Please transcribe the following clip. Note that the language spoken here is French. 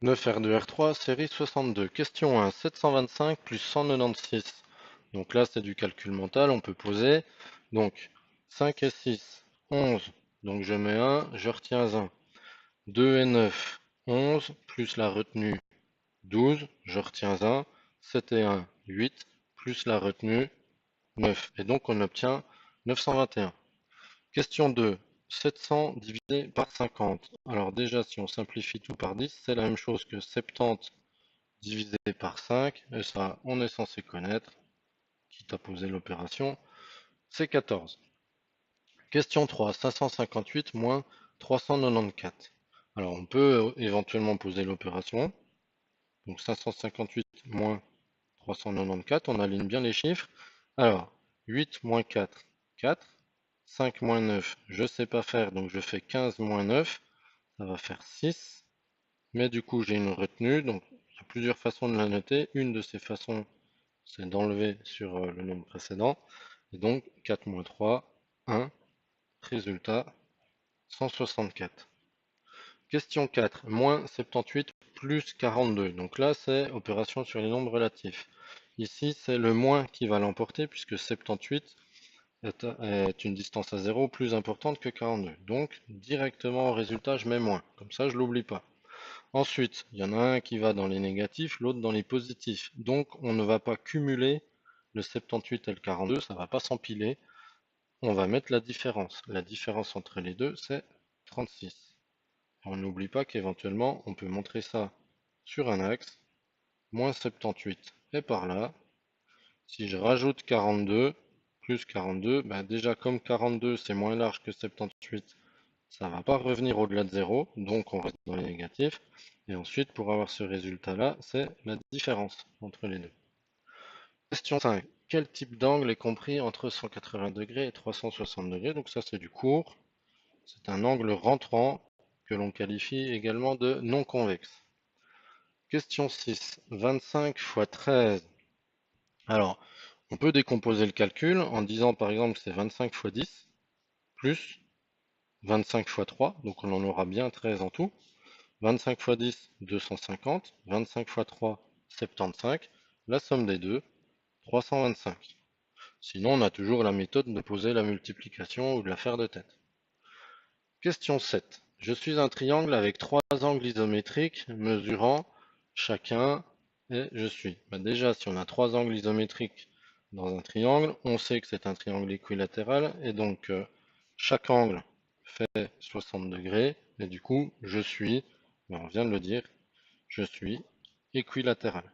9R2R3, série 62. Question 1, 725 plus 196. Donc là, c'est du calcul mental, on peut poser. Donc, 5 et 6, 11. Donc je mets 1, je retiens 1. 2 et 9, 11, plus la retenue, 12, je retiens 1. 7 et 1, 8, plus la retenue, 9. Et donc on obtient 921. Question 2. 700 divisé par 50. Alors déjà, si on simplifie tout par 10, c'est la même chose que 70 divisé par 5. Et ça, on est censé connaître, quitte à poser l'opération, c'est 14. Question 3. 558 moins 394. Alors on peut éventuellement poser l'opération. Donc 558 moins 394, on aligne bien les chiffres. Alors, 8 moins 4, 4. 5 moins 9, je ne sais pas faire, donc je fais 15 moins 9, ça va faire 6. Mais du coup, j'ai une retenue, donc il y a plusieurs façons de la noter. Une de ces façons, c'est d'enlever sur le nombre précédent. Et donc, 4 moins 3, 1. Résultat, 164. Question 4, moins 78 plus 42. Donc là, c'est opération sur les nombres relatifs. Ici, c'est le moins qui va l'emporter, puisque 78 est une distance à 0 plus importante que 42. Donc, directement au résultat, je mets moins. Comme ça, je ne l'oublie pas. Ensuite, il y en a un qui va dans les négatifs, l'autre dans les positifs. Donc, on ne va pas cumuler le 78 et le 42, ça ne va pas s'empiler. On va mettre la différence. La différence entre les deux, c'est 36. On n'oublie pas qu'éventuellement, on peut montrer ça sur un axe. Moins 78 est par là. Si je rajoute 42, plus 42, bah déjà comme 42 c'est moins large que 78, ça ne va pas revenir au-delà de 0, donc on reste dans les négatifs. Et ensuite, pour avoir ce résultat-là, c'est la différence entre les deux. Question 5. Quel type d'angle est compris entre 180 degrés et 360 degrés? Donc ça c'est du court. C'est un angle rentrant que l'on qualifie également de non convexe. Question 6. 25 fois 13. Alors, on peut décomposer le calcul en disant par exemple que c'est 25 fois 10 plus 25 fois 3, donc on en aura bien 13 en tout. 25 fois 10, 250. 25 fois 3, 75. La somme des deux, 325. Sinon, on a toujours la méthode de poser la multiplication ou de la faire de tête. Question 7. Je suis un triangle avec trois angles isométriques mesurant chacun et je suis. Déjà, si on a trois angles isométriques dans un triangle, on sait que c'est un triangle équilatéral et donc chaque angle fait 60 degrés et du coup, je suis, on vient de le dire, je suis équilatéral.